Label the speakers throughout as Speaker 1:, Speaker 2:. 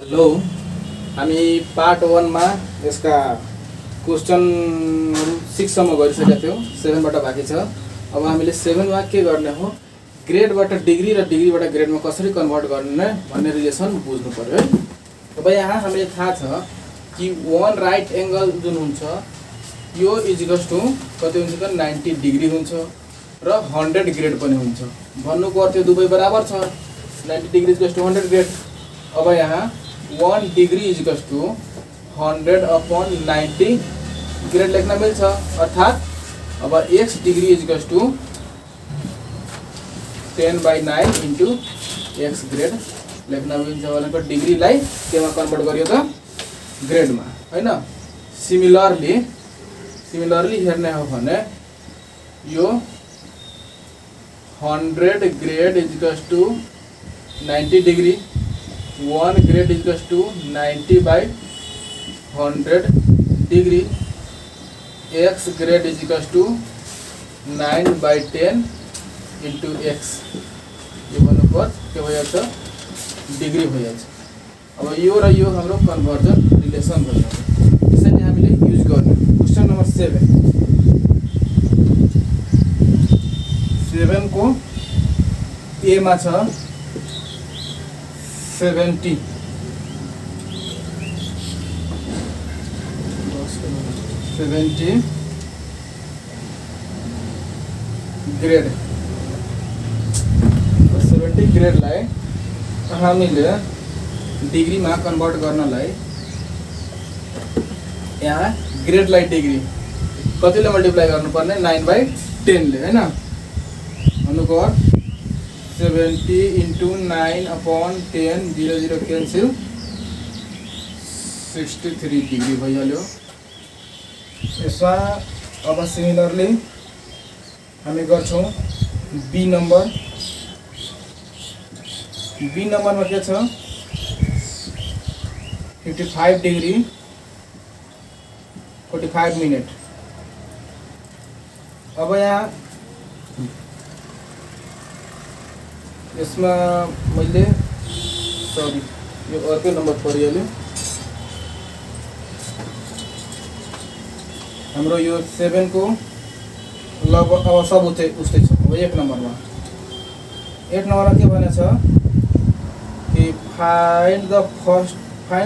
Speaker 1: Hello, हामी part 1 मा यसका क्वेशन 6 सम्म गरिसकेका थियौं। 7 बाट बाँकी छ। अब हामीले 7 मा के गर्ने हो, ग्रेडबाट डिग्री र डिग्रीबाट ग्रेडमा कसरी कन्भर्ट गर्ने भन्ने रिलेसन बुझ्नु पर्यो है। अब यहाँ हामीले थाहा छ कि वन राइट एंगल जुन हुन्छ यो इक्वल्स टु कति हुन्छ त 90 डिग्री हुन्छ र 100 ग्रेड पनि हुन्छ। भन्नुको अर्थ यो दुवै बराबर छ। 90 डिग्री इक्वल्स टु 100 ग्रेड। अब यहाँ 1 डिग्री इक्वल्स टू 100/90 ग्रेड लेख्न मिल्छ। अर्थात अब x degree equals to 10/9 into x grade लेख्न मिल्छ। भनेको डिग्रीलाई केमा कन्भर्ट गरियो त, ग्रेडमा, हैन। सिमिलरली हेर्ने हो भने यो 100 grade equals to 90 degree, 1 grade equals to 90/100 degree, x grade equals to 9/10 into x। यो भन्नुपर्छ के भइहाल्छ, डिग्री भइहाल्छ। अब यो र यो हाम्रो कन्भर्जन रिलेसन भइहाल्छ। यसैले हामीले युज गर्ने। क्वेशन नम्बर 7 को ए मा छ 70 ग्रेड। 70 ग्रेडलाई हामीले डिग्रीमा कन्भर्ट गर्नलाई यहाँ ग्रेडलाई डिग्री कतिले मल्टिप्लाई गर्नुपर्ने, 9/10 ले, हैन। भन्नुको अर्थ 70 इन्टु 9/10 0 0 क्यान्सल 63 डिग्री भइहाल्यो। यसमा अब सिमिलरली हामी गर्छौं बी नम्बर। बी नम्बरमा के छ 55 डिग्री 45 मिनट। अब यहाँ यसमा मैले यो अर्कै नम्बर परिहाल्यो। हाम्रो यो 7 को लगभग अब सब उस्तै छ। अब 1 नम्बरमा के भनेछ कि find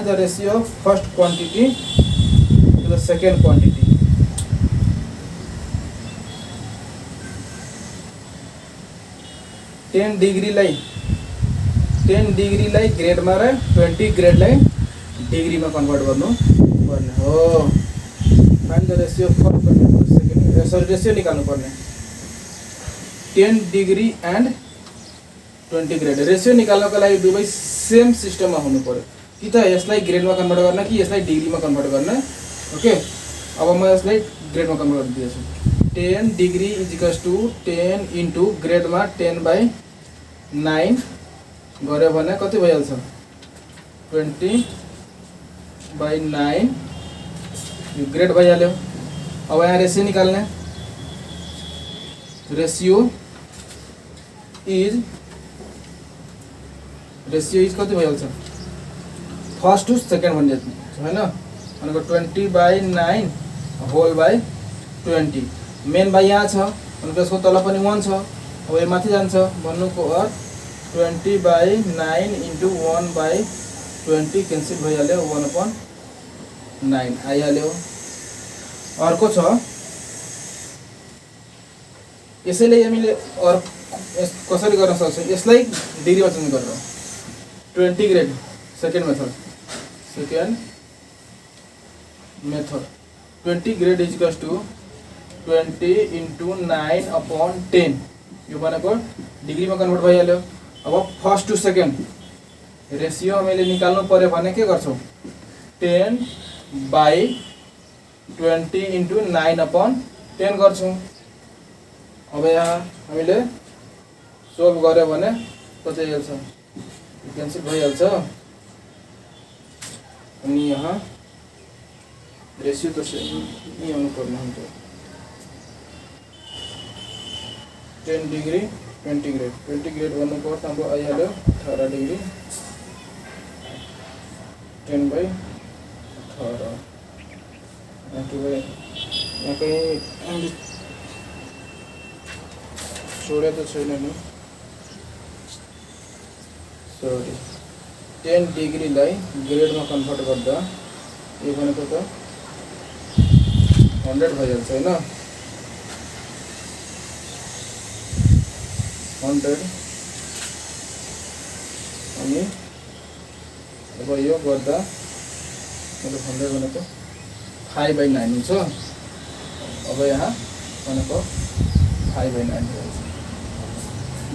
Speaker 1: the ratio of first quantity to the second quantity. Ten डिग्रीलाई ग्रेडमा र 20 ग्रेडलाई डिग्रीमा कन्भर्ट गर्नु पर्ने हो। Find the ratio first quantity to second, ratio निकाल्नु पर्ने। 10 डिग्री एन्ड 20 ग्रेड रेशियो निकाल्नको लागि दुवै सेम सिस्टममा हुनु पर्यो। कि त यसलाई ग्रेडमा कन्भर्ट गर्न कि यसलाई डिग्रीमा कन्भर्ट गर्न। ओके, अब म यसलाई ग्रेडमा कन्भर्ट गरिदिन्छु। 10 डिग्री इक्वल्स टू 10 इन्टु ग्रेडमा 10/9 गऱ्यो भने कति भइहाल्छ, 20/9 यो ग्रेड भइहाल्यो। अब यहाँ रेशियो निकाल्ने। रेशियो इज कति भइहाल्छ, फर्स्ट टु सेकेन्ड भनिदिन्छ, हैन। भनेको 20/9 होल बाई 20। मेन बाई यहाँ छ, भनेको यसको तल पनि 1 छ। अब यो माथि जान्छ। भन्नुको अर्थ 20/9 इन्टु 1/20 क्यान्सल भइहाल्यो, 1/9 आइहाल्यो। अर्को छ, यसैले हामीले कसरी गर्न सक्छौँ, यसलाई डिग्रीमा चेन्ज गरेर 20 grade second method 20 grade equals to 20 into 9/10 यो भनेको डिग्रीमा कन्भर्ट भइहाल्यो। अब फर्स्ट टु सेकेन्ड रेशियो हामीले निकाल्नु पर्यो भने के गर्छौँ, 10/20 इन्टु 9/10 गर्छौँ। अब यहाँ हामीले सोल्भ गर्यो भने कति आइहाल्छ, क्यान्सल भइहाल्छ। अनि यहाँ रेशियो त यही आउनुपर्ने हुन्छ। 10 डिग्री 20 ग्रेड भन्नुको अर्थ हाम्रो आइहाल्यो 18 डिग्री 10/18 यहाँ कहीं छोड़े तो छैन नि सरी 10 डिग्रीलाई ग्रेडमा कन्भर्ट गर्दा यो भनेको त 100 भइहाल्छ हैन 100 अनि अब यो गर्दा मतलब 100 भनेको 5/9 हुन्छ। अब यहाँ भनेको 5/9 हुन्छ।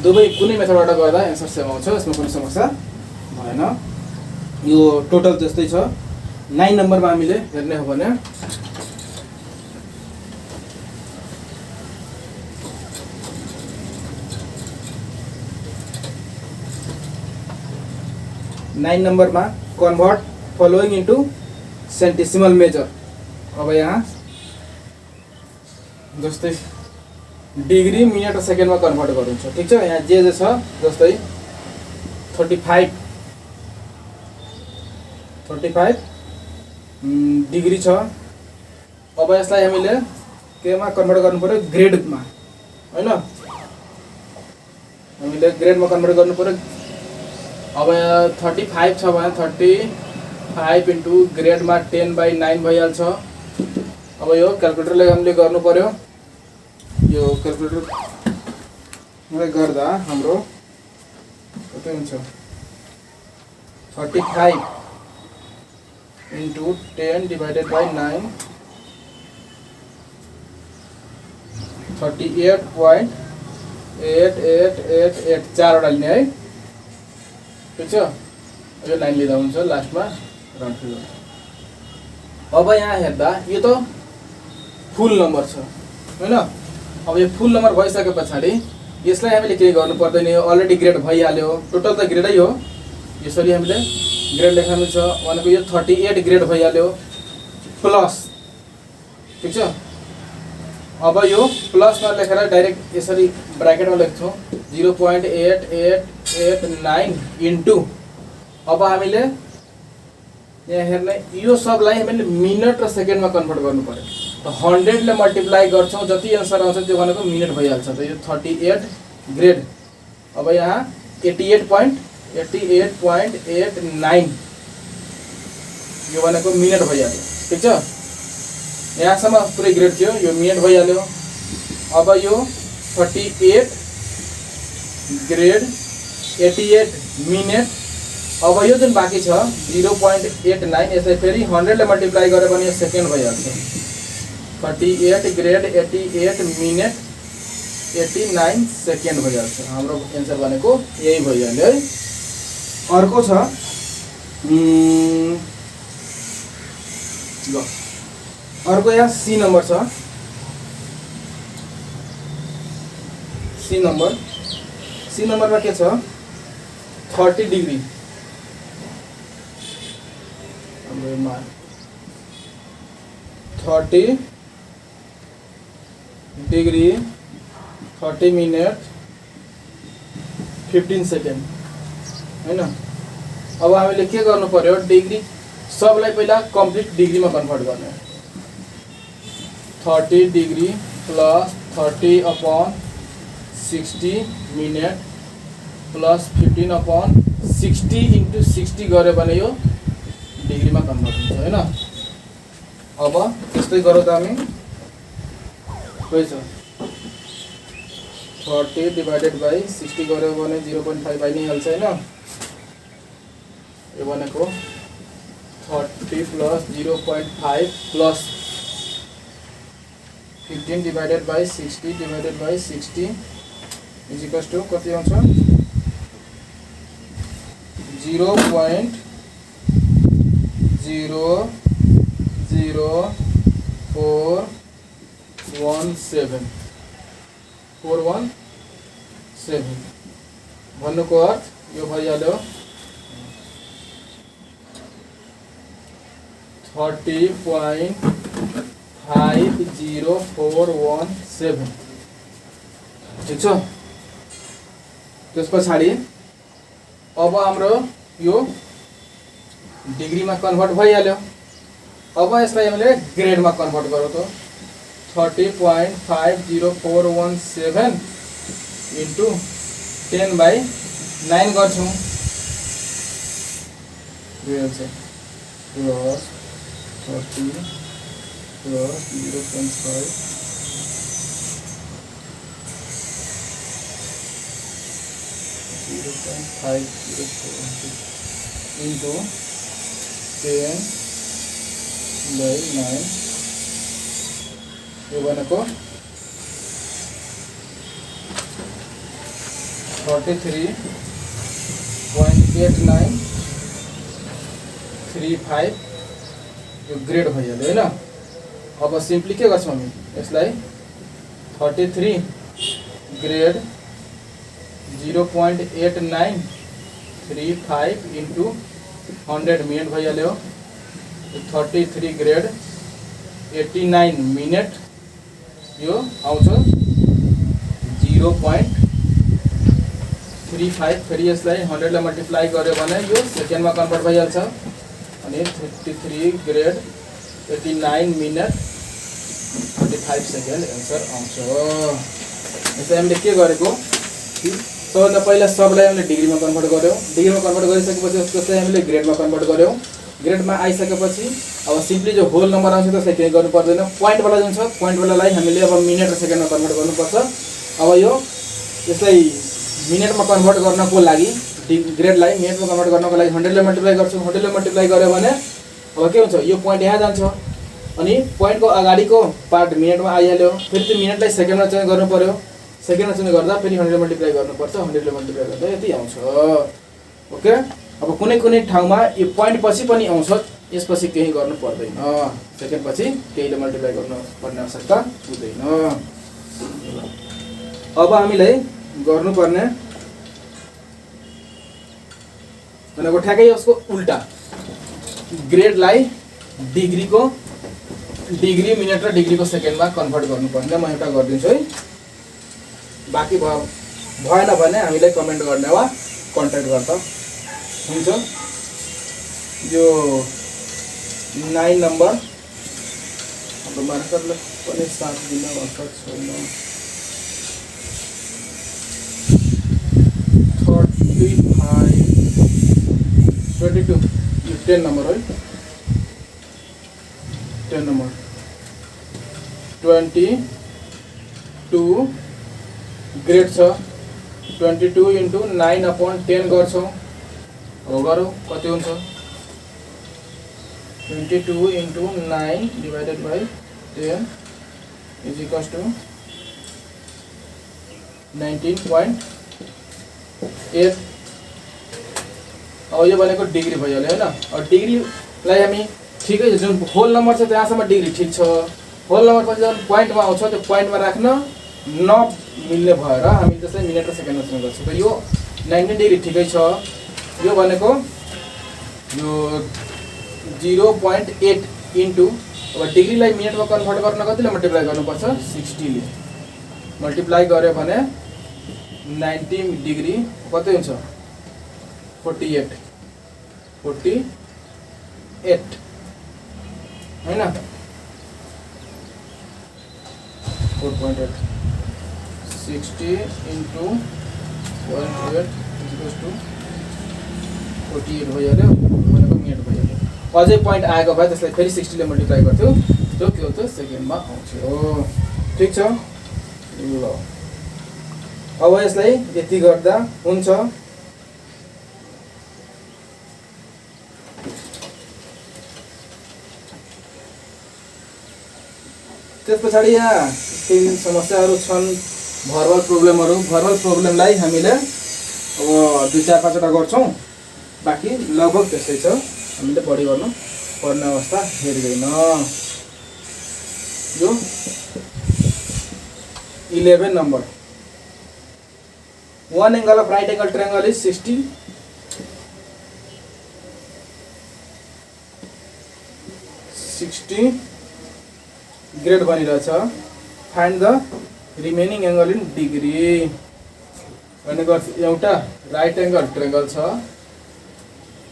Speaker 1: दुवै कुनै मेथडबाट गर्दा एन्सर सेम आउँछ, यसमा कुनै समस्या भएन। यो टोटल जस्तै छ। 9 नम्बरमा हामीले हेर्ने हो भने नम्बरमा कन्भर्ट फलोइङ इन्टु सेन्टिसिमल मेजर। अब यहाँ जस्तै डिग्री मिनट र सेकेन्डमा कन्भर्ट गर्नुहुन्छ, ठीक छ। यहाँ जे छ जस्तै 35 डिग्री छ। अब यसलाई हामीले केमा कन्भर्ट गर्नु पर्यो, ग्रेडमा हैन, हामीले ग्रेडमा कन्भर्ट गर्नु पर्यो। अब 35 छ भने 35 इन्टु ग्रेडमा 10/9 भइहाल्छ। अब यो क्याल्कुलेटरले हामीले गर्नु पर्यो। यो क्याल्कुलेटरले गर्दा हाम्रो कति हुन्छ, 35 इन्टु 10/9 38.8888 चारवटा लिने है, ठीक छ। यो लाइन लिँदा हुन्छ लास्टमा राउन्ड फिगर। अब यहाँ हेर्दा यो त फुल नम्बर छ हैन। अब यो फुल नम्बर भइसके पछाडि यसलाई हामीले के गर्नु पर्दैन, यो अलरेडी ग्रेड भइहाल्यो, टोटल त ग्रेडै हो। यसरी हामीले ग्रेड लेख्न मिल्छ भनेको यो 38 ग्रेड भइहाल्यो प्लस, ठीक छ। अब यो प्लस नलेखेर डाइरेक्ट यसरी ब्राकेटमा लेख्छौँ 0.8889 इन्टु, अब हामीले यहाँ हेर्ने यो सबलाई हामीले मिनट र सेकेन्डमा कन्भर्ट गर्नु पर्यो। त 100 ले मल्टिप्लाई गर्छौँ, जति एन्सर आउँछ त्यो भनेको मिनट भइहाल्छ। त यो 38 ग्रेड। अब यहाँ 88.89 यो भनेको मिनट भइहाल्यो, ठीक छ। यहाँसम्म पुरै ग्रेड थियो, यो मिनट भइहाल्यो। अब यो 38 ग्रेड 88 मिनट। अब यो जुन बाँकी छ 0.89, यसलाई फेरि 100 ले मल्टिप्लाई गरे भने यो सेकेन्ड भइहाल्छ। 38 ग्रेड 88 मिनट 89 सेकेन्ड भइहाल्छ। हाम्रो एन्सर भनेको यही भइहाल्यो है। अर्को छ ल, अर्को यहाँ सी नम्बर छ। सी नम्बरमा के छ, 30 डिग्री। हाम्रोमा 30 डिग्री 30 मिनट 15 सेकेन्ड हैन। अब हामीले के गर्नु पर्यो, डिग्री सबलाई पहिला कम्प्लिट डिग्रीमा कन्भर्ट गर्ने। 30 degree plus 30/60 minute plus 15/60 into 60 गऱ्यो भने यो डिग्रीमा कन्भर्ट हुन्छ हैन। अब त्यस्तै गरौँ त हामी, कति छ 30/60 गऱ्यो भने 0.5 आइ नै हाल्छ हैन। यो भनेको 30 plus 0.5 plus 15/60/60 is equals to कति आउँछ, 0.00417 भन्नुको अर्थ यो भइहाल्यो 30.50417, ठीक छ। त्यस पछाडि अब हाम्रो यो डिग्रीमा कन्भर्ट भइहाल्यो। अब यसलाई हामीले ग्रेडमा कन्भर्ट गरौँ त 30.50417 इन्टु 10/9 गर्छौँ। प्लस 30 प्लस 0.5 into 10/9 यो भनेको 33.8935 यो ग्रेड भइहाल्यो हैन। अब सिम्पली के गर्छौँ हामी यसलाई 33 ग्रेड 0.8935 इन्टु 100 मिनट भइहाल्यो। 33 ग्रेड 89 मिनट यो आउँछ 0.35। फेरि यसलाई 100 ले मल्टिप्लाई गर्यो भने यो सेकेन्डमा कन्भर्ट भइहाल्छ अनि 33 ग्रेड 89 मिनट 45 सेकेन्ड एन्सर आउँछ। यसलाई हामीले के गरेको सबभन्दा पहिला सबलाई हामीले डिग्रीमा कन्भर्ट गर्यौँ। डिग्रीमा कन्भर्ट गरिसकेपछि त्यसलाई हामीले ग्रेडमा कन्भर्ट गर्यौँ। ग्रेडमा आइसकेपछि अब सिम्पली जो होल नम्बर आउँछ त्यसलाई केही गर्नु पर्दैन। पोइन्टवाला जुन छ पोइन्टवालालाई हामीले अब मिनट र सेकेन्डमा कन्भर्ट गर्नुपर्छ। अब यो यसलाई मिनटमा कन्भर्ट गर्नको लागि ग्रेडलाई मिनटमा कन्भर्ट गर्नको लागि 100 ले मल्टिप्लाई गर्छौँ। 100 ले मल्टिप्लाई गर्यो भने अब के हुन्छ यो पोइन्ट यहाँ जान्छ अनि पोइन्टको अगाडिको पार्ट मिनटमा आइहाल्यो। फेरि त्यो मिनटलाई सेकेन्डमा चेन्ज गर्नु पर्यो। सेकेन्डमा चेन्ज गर्दा फेरि 100 ले मल्टिप्लाई गर्नुपर्छ। 100 ले मल्टिप्लाई गर्दा यति आउँछ। ओके अब कुनै कुनै ठाउँमा यो पोइन्ट पछि पनि आउँछ, यसपछि केही गर्नु पर्दैन। सेकेन्ड पछि केहीले मल्टिप्लाई गर्नु पर्ने आवश्यकता हुँदैन। अब हामीलाई गर्नुपर्ने भनेको ठ्याक्कै उसको उल्टा ग्रेडलाई डिग्री मिनट र डिग्रीको सेकेन्डमा कन्भर्ट गर्नुपर्ने। म एउटा गरिदिन्छु है, बाँकी भएन भने हामीलाई कमेन्ट गर्ने वा कन्ट्याक्ट गर्दा हुन्छ। यो 9 नम्बर हाम्रो मार्करले पनि साथ दिन आवश्यक छैन। 35 22 यो 10 नम्बर है। 10 नम्बर 22 ग्रेड छ। 22 इन्टु 9/10 गर्छौँ। अब गरौँ कति हुन्छ 22 into 9 divided by 10 is equals to 19.8। अब यो भनेको डिग्री भइहाल्यो हैन। अब डिग्रीलाई हामी ठिकै छ, जुन होल नम्बर छ त्यहाँसम्म डिग्री ठिक छ। होल नम्बर पछि जुन पोइन्टमा आउँछ त्यो पोइन्टमा राख्न नमिल्ने भएर हामी त्यसलाई मिनट र सेकेन्डमा चेन्ज गर्छौँ। त यो 19 डिग्री ठिकै छ। यो भनेको यो 0.8 इन्टु अब डिग्रीलाई मिनटमा कन्भर्ट गर्न कतिले मल्टिप्लाई गर्नुपर्छ 60 ले मल्टिप्लाई गर्यो भने 90 डिग्री कति हुन्छ 48 हैन 4.8 60 इन्टु 0.8 इक्वल्स टु 48 भइहाल्यो। भनेको मिनट भइहाल्यो। अझै पोइन्ट आएको भए त्यसलाई फेरि 60 ले मल्टिप्लाई गर्थ्यो, त्यो के हुन्छ सेकेन्डमा आउँथ्यो। ठिक छ ल। अब यसलाई यति गर्दा हुन्छ। त्यस पछाडि यहाँ केही समस्याहरू छन्, भर्बल प्रोब्लमहरू। भर्बल प्रोब्लमलाई हामीले अब 2-4-5 वटा गर्छौँ, बाँकी लगभग त्यस्तै छ। हामीले बढी गर्नु पर्ने अवस्था हेर्दैन। यो 11 number 1 angle of right angle triangle is 60 grade बनिरहेछ। Find the remaining angle in degree भनेको एउटा राइट एंगल ट्रायंगल छ,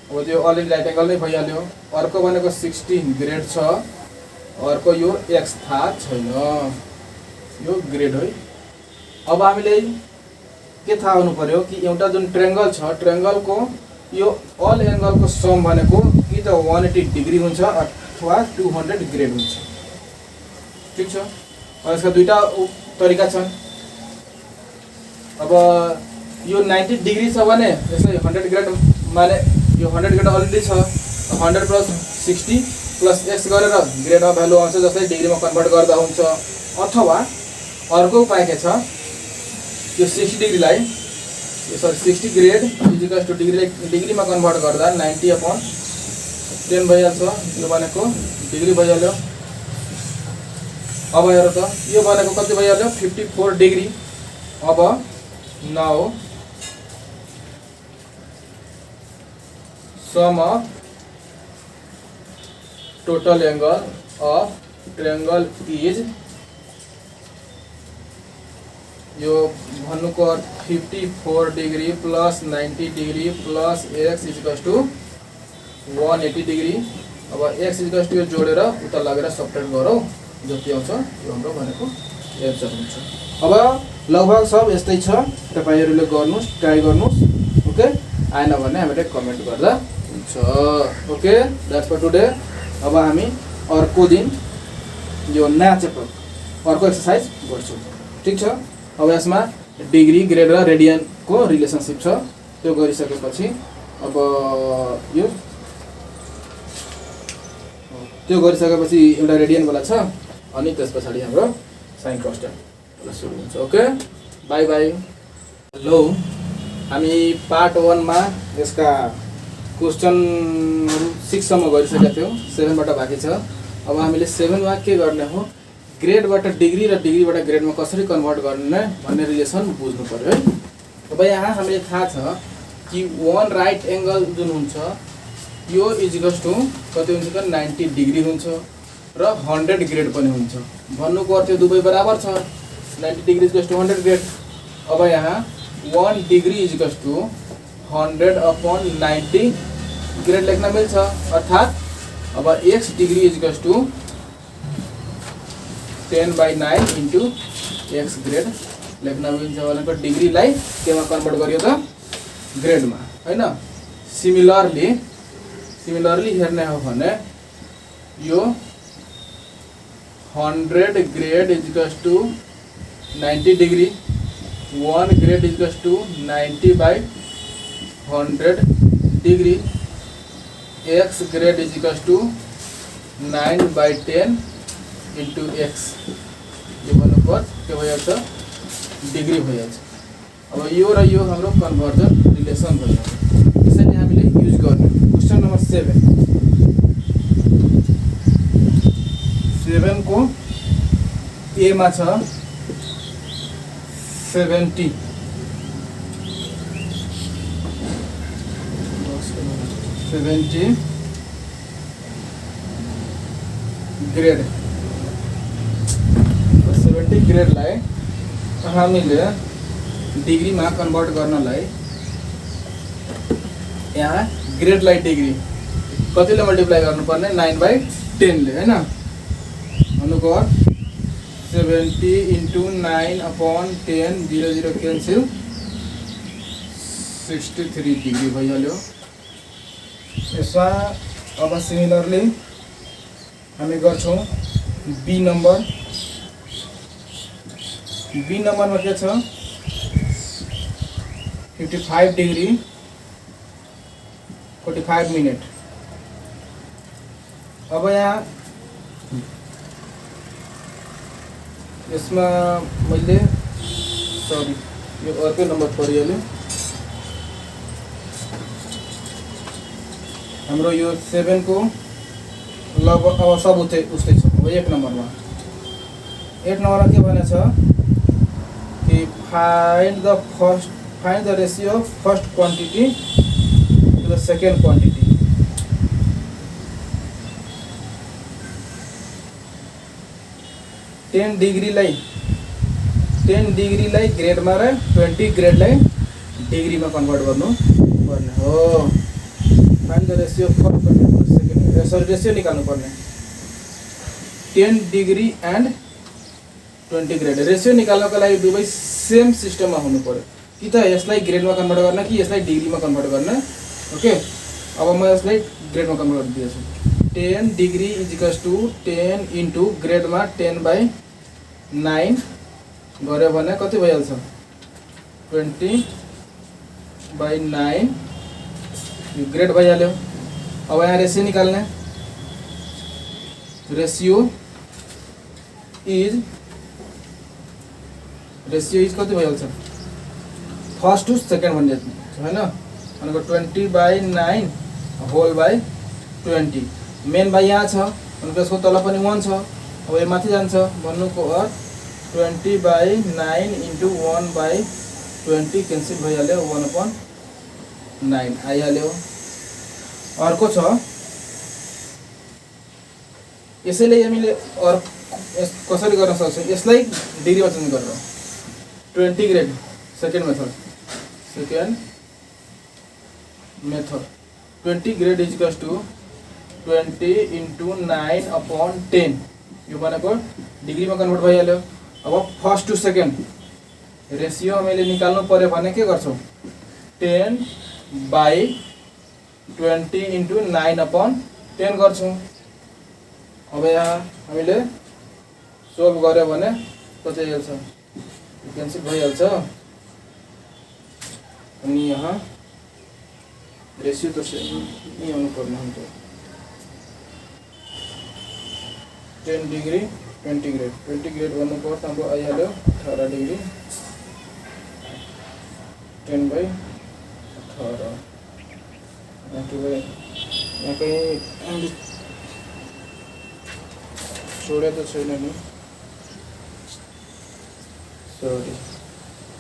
Speaker 1: अब त्यो अलरेडी राइट एङ्गल नै भइहाल्यो। अर्को भनेको 16 ग्रेड छ, अर्को यो एक्स थाहा छैन, यो ग्रेड है। अब हामीले के थाहा हुनु पर्यो कि एउटा जुन ट्रायंगल छ, ट्रायंगलको यो अल एङ्गलको सम भनेको कि त 180 डिग्री हुन्छ अथवा 200 ग्रेड हुन्छ। ठीक छ। अब यसका दुईटा तरिका छन्। अब यो 90 डिग्री छ भने यसले 100 ग्रेड माने यो 100 ग्रेड अलरेडी छ, 100 प्लस 60 प्लस एक्स गरेर ग्रेडमा भ्यालु आउँछ, जसलाई डिग्रीमा कन्भर्ट गर्दा हुन्छ। अथवा अर्को उपाय के छ, यो 60 डिग्रीलाई सरी 60 ग्रेड इक्वल्स टु डिग्रीमा कन्भर्ट गर्दा 90/10 भइहाल्छ। यो भनेको डिग्री भइहाल्यो। अब हेर त यो भनेको कति भइहाल्यो 54 डिग्री। अब now sum of total angle of triangle is यो भन्नुको 54 degree plus 90 degree plus x equals to 180 degree. अब एक्स इक्वल्स टु यो जोडेर उता लगेर सब्ट्र्याक्ट गरौँ, जति आउँछ यो हाम्रो भनेको एन्सर हुन्छ। अब लगभग सब यस्तै छ, तपाईहरुले गर्नुस्, ट्राई गर्नुस्। ओके, आएन भने हामीले कमेन्ट गर्दा हुन्छ। Okay, that's for today. अब हामी अर्को दिन यो नयाँ च्याप्टर अर्को एक्सरसाइज गर्छौँ। ठीक छ। अब यसमा डिग्री, ग्रेड र रेडियनको रिलेसनशिप छ, त्यो गरिसकेपछि अब यो त्यो गरिसकेपछि एउटा रेडियन वाला छ, अनि त्यस पछाडि हाम्रो साइन कन्स्ट्यान्ट सुरु हुन्छ। Okay, by by. हेलो, हामी पार्ट 1 मा यसका क्वेशन 6 सम्म गरिसकेका थियौँ, 7 बाट बाँकी छ। अब हामीले 7 मा के गर्ने हो, ग्रेडबाट डिग्री र डिग्रीबाट ग्रेडमा कसरी कन्भर्ट गर्ने भन्ने रिलेसन बुझ्नु पर्यो है। अब यहाँ हामीले थाहा छ कि 1 राइट एङ्गल जुन हुन्छ यो इक्वल्स टु कति हुन्छ त 90 डिग्री हुन्छ र 100 ग्रेड पनि हुन्छ। भन्नुको अर्थ दुवै बराबर छ, 90 डिग्री इक्वल्स टु 100 ग्रेड। अब यहाँ 1 डिग्री इक्वल्स टु 100/90 ग्रेड लेख्न मिल्छ, अर्थात् अब x degree equals to 10/9 into x grade लेख्न मिल्छ। भनेको डिग्रीलाई केमा कन्भर्ट गरियो त ग्रेडमा, हैन। सिमिलरली हेर्ने हो भने यो 100 grade equals to 90 degree, 1 grade equals to 90/100 degree, x grade equals to 9/10 into x, यो भन्नुपर्छ के भइहाल्छ डिग्री भइहाल्छ। अब यो र यो हाम्रो कन्भर्जन रिलेसन भइहाल्छ। त्यसैले हामीले युज गर्ने क्वेशन नम्बर 7 को ए मा छ 70 ग्रेड, 70 ग्रेडलाई हामीले डिग्रीमा कन्भर्ट गर्नलाई यहाँ ग्रेडलाई डिग्री कतिले मल्टिप्लाई गर्नुपर्ने 9/10 ले, हैन। भन्नुको 70 इन्टु 9/10 0 क्यान्सल 63 डिग्री भइहाल्यो। यसमा अब सिमिलरली हामी गर्छौँ बी नम्बरमा के छ 55 डिग्री 45 मिनट। अब यहाँ यसमा मैले सरी यो अर्कै नम्बर परिहाल्यो। हाम्रो यो 7 को लगभग अब सब उस्तै छ। अब 1 नम्बरमा के भनेछ कि find the ratio of first quantity to the second quantity। Ten डिग्रीलाई ग्रेडमा र 20 ग्रेडलाई डिग्रीमा कन्भर्ट गर्नु पर्ने हो। Find the ratio for particular second, sorry ratio निकाल्नु पर्ने 10 डिग्री एन्ड 20 ग्रेड। रेशियो निकाल्नको लागि दुवै सेम सिस्टममा हुनु पर्यो, कि त यसलाई ग्रेडमा कन्भर्ट गर्न कि यसलाई डिग्रीमा कन्भर्ट गर्न। ओके, अब म यसलाई ग्रेडमा कन्भर्ट गरिदिन्छु। 10 degree is equals to 10 into ग्रेडमा 10/9 गऱ्यो भने कति भइहाल्छ 20/9 ग्रेड भइहाल्यो। अब यहाँ रेशियो निकाल्ने, रेशियो इज कति भइहाल्छ फर्स्ट टू सेकेन्ड भन्ने होइन, भनेको 20/9 होल बाई 20। मेन बाई यहाँ छ भनेको यसको तल पनि 1 छ। अब यो माथि जान्छ भन्नुको अर्थ 20/9 इन्टु 1/20 क्यान्सल भइहाल्यो, 1/9 आइहाल्यो। अर्को छ यसैले हामीले कसरी गर्न सक्छौँ, यसलाई डिग्रीमा चेन्ज गरेर 20 grade second method 20 grade is equals to 20 into 9/10 यो भनेको डिग्रीमा कन्भर्ट भइहाल्यो। अब फर्स्ट टू सेकेन्ड रेशियो हामीले निकाल्नु पर्यो भने के गर्छौँ 10/20 इन्टु 9/10 गर्छौँ। अब यहाँ हामीले सोल्भ गर्यो भने कति आइहाल्छ क्यान्सल भइहाल्छ। अनि यहाँ रेशियो तो नहीं आउनु पर्ने हुन्छ 10 डिग्री 20 ग्रेड भन्नुको अर्थ हाम्रो आइहाल्यो 18 डिग्री 10/18। यहाँ कहीं छोडे तो छैन नि, सरी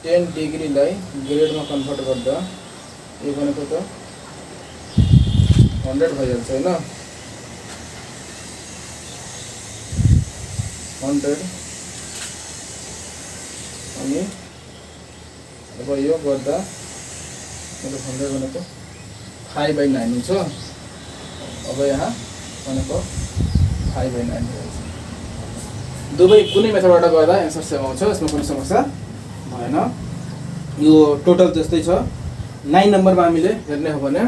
Speaker 1: 10 डिग्रीलाई ग्रेडमा कन्भर्ट गर्दा यो भनेको त 100 भइहाल्छ होइन, 100। अनि अब यो गर्दा मतलब 100 भनेको 5/9 हुन्छ। अब यहाँ भनेको 5/9 भइहाल्छ। दुवै कुनै मेथडबाट गर्दा एन्सर सेम आउँछ, यसमा कुनै समस्या भएन। यो टोटल त्यस्तै छ। 9 नम्बरमा हामीले हेर्ने हो भने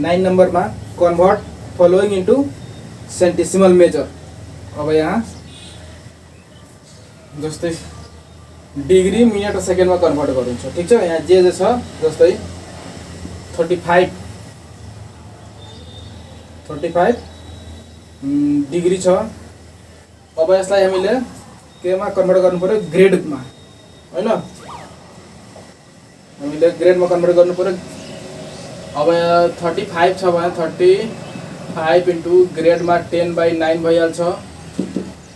Speaker 1: 9 नम्बरमा कन्भर्ट फलोइङ इन्टु सेन्टिसिमल मेजर। अब यहाँ जस्तै डिग्री मिनट र सेकेन्डमा कन्भर्ट गरिन्छ, ठिक छ। यहाँ जे छ जस्तै 35 डिग्री छ। अब यसलाई हामीले केमा कन्भर्ट गर्नु पर्यो ग्रेडमा होइन, हामीले ग्रेडमा कन्भर्ट गर्नु पर्यो। अब 35 छ भने 35 इन्टु ग्रेडमा 10/9 भइहाल्छ।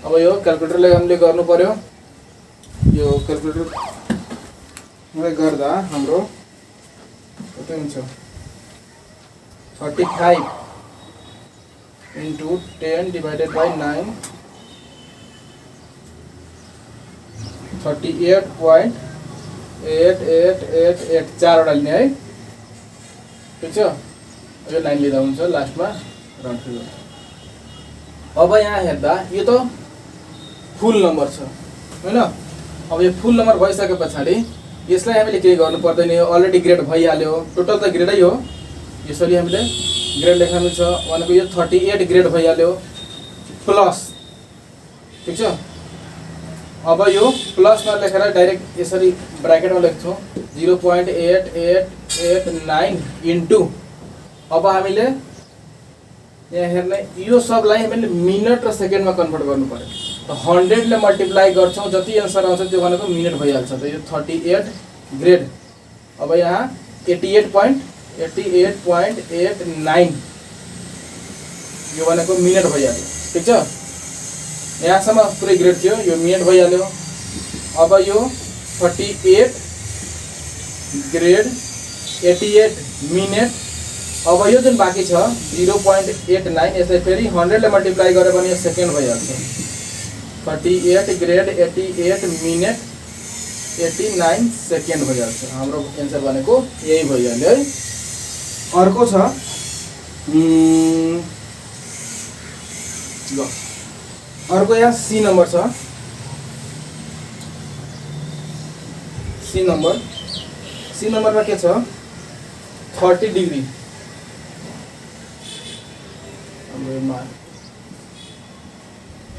Speaker 1: अब यो क्यालकुलेटरले हामीले गर्नु पर्यो, यो क्यालकुलेटरले गर्दा हाम्रो कति हुन्छ 35 इन्टु 10 डिभाइडेड बाई 9 38.8888 4वटा लिने है, ठिक छ। यो 9 लिँदा हुन्छ लास्टमा राउन्ड फिगर। अब यहाँ हेर्दा यो त फुल नम्बर छ होइन। अब यो फुल नम्बर भइसके पछाडि यसलाई हामीले केही गर्नु पर्दैन, यो अलरेडी ग्रेड भइहाल्यो, टोटल त ग्रेडै हो। यसरी हामीले ग्रेड लेख्नु छ भनेको यो 38 ग्रेड भइहाल्यो प्लस, ठिक छ। अब यो प्लसमा लेखेर डाइरेक्ट यसरी ब्राकेटमा लेख्छौँ 0.8889 इन्टु। अब हामीले यहाँ हेर्ने यो सबलाई हामीले मिनट र सेकेन्डमा कन्भर्ट गर्नु पर्यो। 100 ले मल्टिप्लाई गर्छौँ, जति एन्सर आउँछ त्यो भनेको मिनट भइहाल्छ। त यो 38 ग्रेड। अब यहाँ 88.89 यो भनेको मिनट भइहाल्यो, ठिक छ। यहाँसम्म पुरै ग्रेड थियो, यो मिनट भइहाल्यो। अब यो 38 ग्रेड 88 मिनट। अब यो जुन बाँकी छ 0.89 यसलाई फेरि 100 ले मल्टिप्लाई गर्यो भने यो सेकेन्ड भइहाल्छ। 38 ग्रेड 88 मिनट 89 सेकेन्ड भइहाल्छ। हाम्रो एन्सर भनेको यही भइहाल्यो है। अर्को छ ल अर्को यहाँ सी नम्बर छ। सी नम्बरमा के छ 30 डिग्री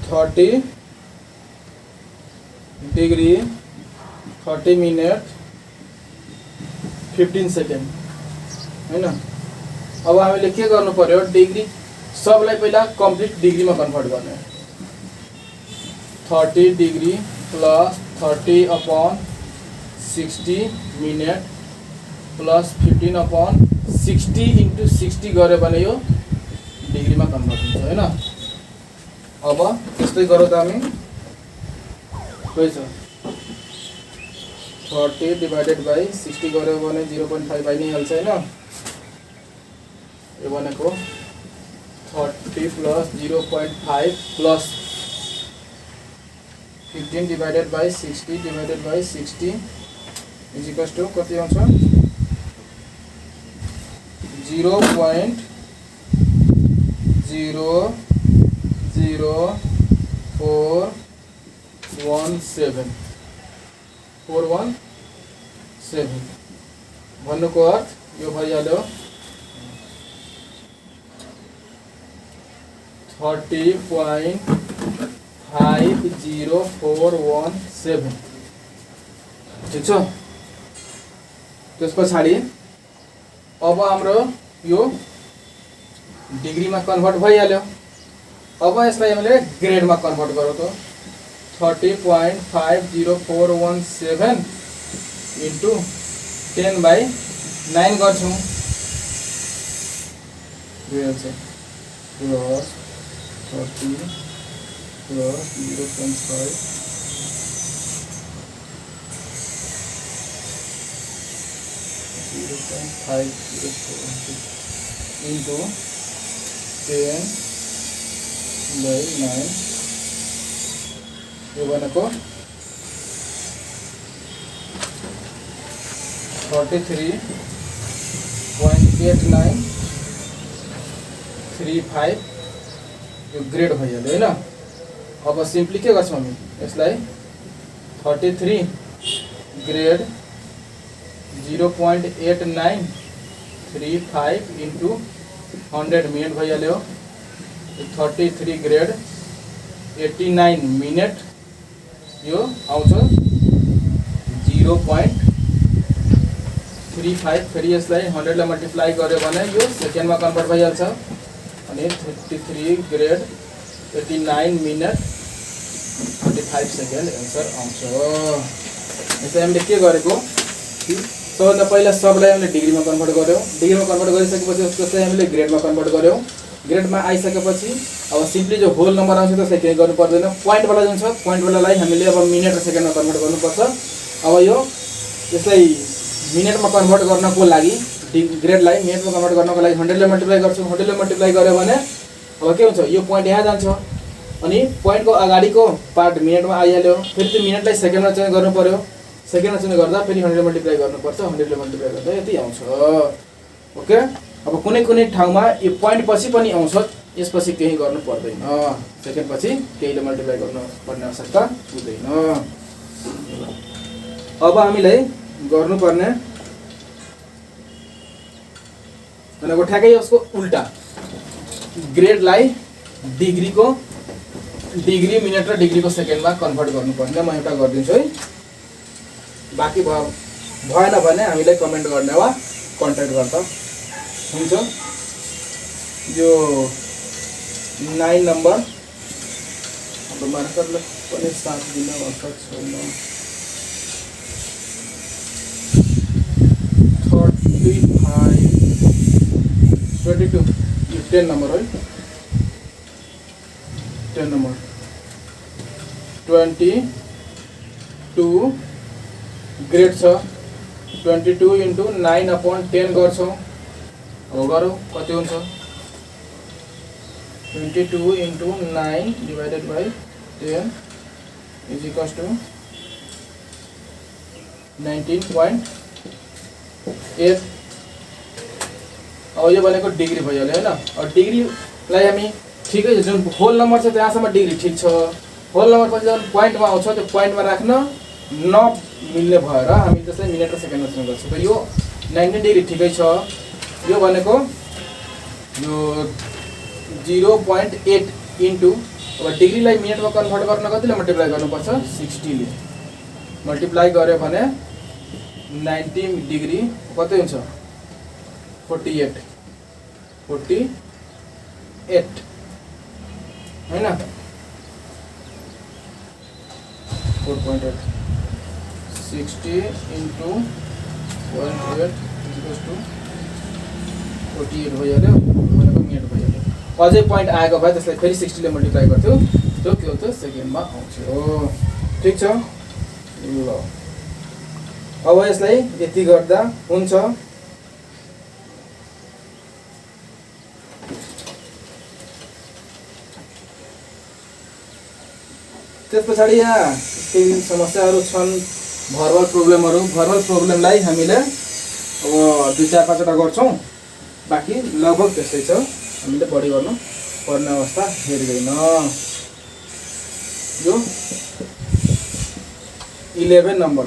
Speaker 1: 30 डिग्री 30 मिनट 15 सेकेन्ड हैन। अब हामीले के गर्नु पर्यो, डिग्री सबलाई पहिला कम्प्लिट डिग्रीमा कन्भर्ट गर्ने। 30 degree plus 30/60 minute plus 15/60 into 60 गऱ्यो भने यो डिग्रीमा कन्भर्ट हुन्छ हैन। अब त्यस्तै गरौँ त हामी। खै छ 30 डिवाइडेड बाई 60 गऱ्यो भने 0.5 आइ नै हाल्छ हैन। यो भनेको 30 plus 0.5 plus 15 divided by 60 divided by 60 is equals to कति आउँछ 0.000417 भन्नुको अर्थ यो भइहाल्यो 30.50417 ठिक छ। त्यस पछाडि अब हाम्रो यो डिग्रीमा कन्भर्ट भइहाल्यो। अब यसलाई हामीले ग्रेडमा कन्भर्ट गरौँ त 30.50417 इन्टु 10/9 गर्छौँ। प्लस 30 प्लस 0.5 into 10/9 यो भनेको 33.8935 यो ग्रेड भइहाल्यो हैन। अब सिम्पली के गर्छौँ हामी यसलाई 33 ग्रेड 0.8935 इन्टु 100 मिनट भइहाल्यो। 33 ग्रेड 89 मिनट यो आउँछ 0.35 फेरि यसलाई 100 ले मल्टिप्लाई गर्यो भने यो सेकेन्डमा कन्भर्ट भइहाल्छ। अनि 33 ग्रेड 89 मिनट 45 सेकेन्ड एन्सर आउँछ। यसलाई हामीले के गरेको सबभन्दा पहिला सबलाई हामीले डिग्रीमा कन्भर्ट गर्यौँ। डिग्रीमा कन्भर्ट गरिसकेपछि त्यसलाई हामीले ग्रेडमा कन्भर्ट गर्यौँ। ग्रेडमा आइसकेपछि अब सिम्पली जो होल नम्बर आउँछ त्यसलाई केही गर्नु पर्दैन। पोइन्टवाला जुन छ पोइन्टवालालाई हामीले अब मिनट र सेकेन्डमा कन्भर्ट गर्नुपर्छ। अब यो यसलाई मिनटमा कन्भर्ट गर्नको लागि ग्रेडलाई मिनटमा कन्भर्ट गर्नको लागि 100 ले मल्टिप्लाई गर्छौँ। 100 ले मल्टिप्लाई गर्यो भने अब के हुन्छ यो पोइन्ट यहाँ जान्छ अनि पोइन्टको अगाडिको पार्ट मिनटमा आइहाल्यो। फेरि त्यो मिनटलाई सेकेन्डमा चेन्ज गर्नु पर्यो। सेकेन्डमा चेन्ज गर्दा फेरि 100 ले मल्टिप्लाई गर्नुपर्छ। 100 ले मल्टिप्लाई गर्दा यति आउँछ। ओके। अब कुनै कुनै ठाउँमा यो पोइन्ट पछि पनि आउँछ, यसपछि केही गर्नु पर्दैन। सेकेन्ड पछि केहीले मल्टिप्लाई गर्नु पर्ने आवश्यकता हुँदैन। अब हामीलाई गर्नुपर्ने भनेको ठ्याक्कै उसको उल्टा ग्रेडलाई डिग्री मिनट र डिग्रीको सेकेन्डमा कन्भर्ट गर्नुपर्ने। म एउटा गरिदिन्छु है। बाँकी भएन भने हामीलाई कमेन्ट गर्ने वा कन्ट्याक्ट गर्दा हुन्छ। यो 9 नम्बर हाम्रो मार्करले पनि साथ दिन आवश्यक छैन। 35 22 यो 10 नम्बर है। 10 नम्बर 22 ग्रेड छ। 22 इन्टु 9/10 गर्छौँ। अब गरौँ कति हुन्छ 22 into 9 divided by 10 is equals to 19.8। अब यो भनेको डिग्री भइहाल्यो हैन। अब डिग्रीलाई हामी ठिकै छ, जुन होल नम्बर छ त्यहाँसम्म डिग्री ठिक छ। होल नम्बर पछि जुन पोइन्टमा आउँछ त्यो पोइन्टमा राख्न नमिल्ने भएर हामी त्यसलाई मिनेट र सेकेन्डमा चेन्ज गर्छौँ। त यो 19 डिग्री ठिकै छ। यो भनेको यो 0.8 इन्टु, अब डिग्रीलाई मिनेटमा कन्भर्ट गर्न कतिले मल्टिप्लाई गर्नुपर्छ? 60 ले मल्टिप्लाई गर्यो भने 90 डिग्री कति हुन्छ? 48 हैन, 4.8 60 इन्टु 0.8 इक्वल्स टु 48 भइहाल्यो। भनेको मिनेट भइहाल्यो। अझै पोइन्ट आएको भए त्यसलाई फेरि 60 ले मल्टिप्लाई गर्थ्यो, त्यो के हुन्छ? सेकेन्डमा आउँथ्यो। ठिक छ ल। अब यसलाई यति गर्दा हुन्छ। त्यस पछाडि यहाँ केही समस्याहरू छन्, भर्बल प्रोब्लमहरू। भर्बल प्रोब्लमलाई हामीले अब 2-4-5 वटा गर्छौँ, बाँकी लगभग त्यस्तै छ। हामीले बढी गर्नु पर्ने अवस्था हेर्दैन। यो 11 number,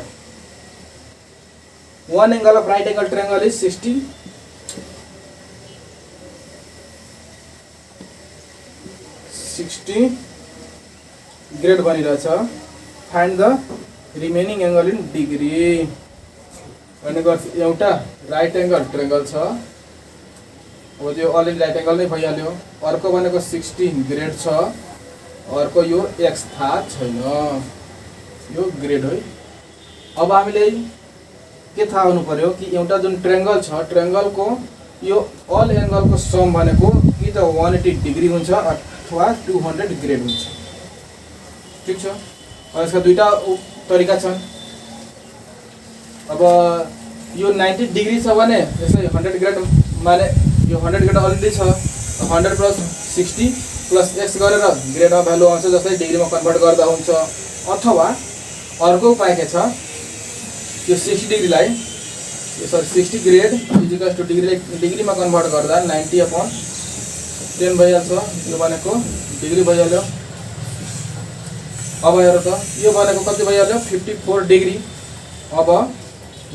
Speaker 1: 1 angle of right angle triangle is 60 grade बनिरहेछ। Find the remaining angle in degree. भनेको एउटा राइट एंगल ट्रायंगल छ, अब त्यो अलरेडी राइट एंगल नै भइहाल्यो। अर्को भनेको 60 ग्रेड छ, अर्को यो एक्स थाहा छैन, यो ग्रेड हो। अब हामीले के थाहा हुनु पर्यो कि एउटा जुन ट्रायंगल छ, ट्रायंगलको यो अल एंगलको सम भनेको कि त 180 डिग्री हुन्छ अथवा 200 ग्रेड हुन्छ। ठीक छ। अब यसका दुईटा तरिका छन्। अब यो 90 डिग्री छ भने यसलाई 100 ग्रेड माने यो 100 ग्रेड अलरेडी छ, 100 प्लस 60 प्लस एक्स गरेर ग्रेडमा भ्यालु आउँछ, जसलाई डिग्रीमा कन्भर्ट गर्दा हुन्छ। अथवा अर्को उपाय के छ, यो 60 डिग्रीलाई sorry 60 grade is equals to डिग्रीमा कन्भर्ट गर्दा 90/10 भइहाल्छ। यो भनेको डिग्री भइहाल्यो। अब हेर त, यो भनेको कति भइहाल्यो? 54 डिग्री। अब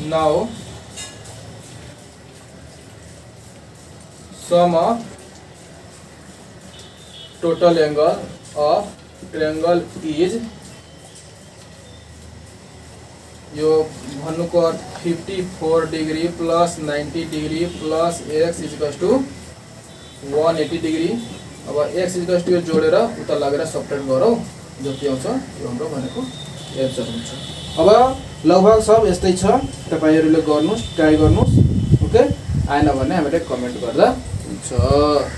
Speaker 1: now sum of total angle of triangle is, यो भन्नुको अर्थ 54 degree plus 90 degree plus x is equals to 180 degree. अब एक्स इज इक्वल्स टु यो जोडेर उता लगेर सब्ट्र्याक्ट गरौँ, जति आउँछ यो हाम्रो भनेको एन्सर हुन्छ। अब लगभग सब यस्तै छ, तपाईहरुले गर्नुस्, ट्राई गर्नुस्। ओके, आएन भने हामीले कमेन्ट गर्दा हुन्छ।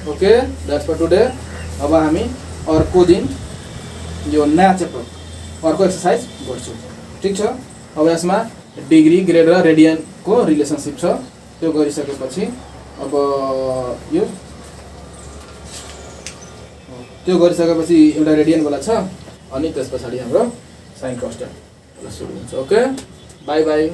Speaker 1: Okay, that's for today. अब हामी अर्को दिन यो नयाँ च्याप्टर अर्को एक्सरसाइज गर्छौँ। ठीक छ। अब यसमा डिग्री, ग्रेड र रेडियनको रिलेसनशिप छ, त्यो गरिसकेपछि अब यो त्यो गरिसकेपछि एउटा रेडियन वाला छ, अनि त्यस पछाडि हाम्रो साइन कन्स्ट्यान्ट सुरु हुन्छ। Okay, by by.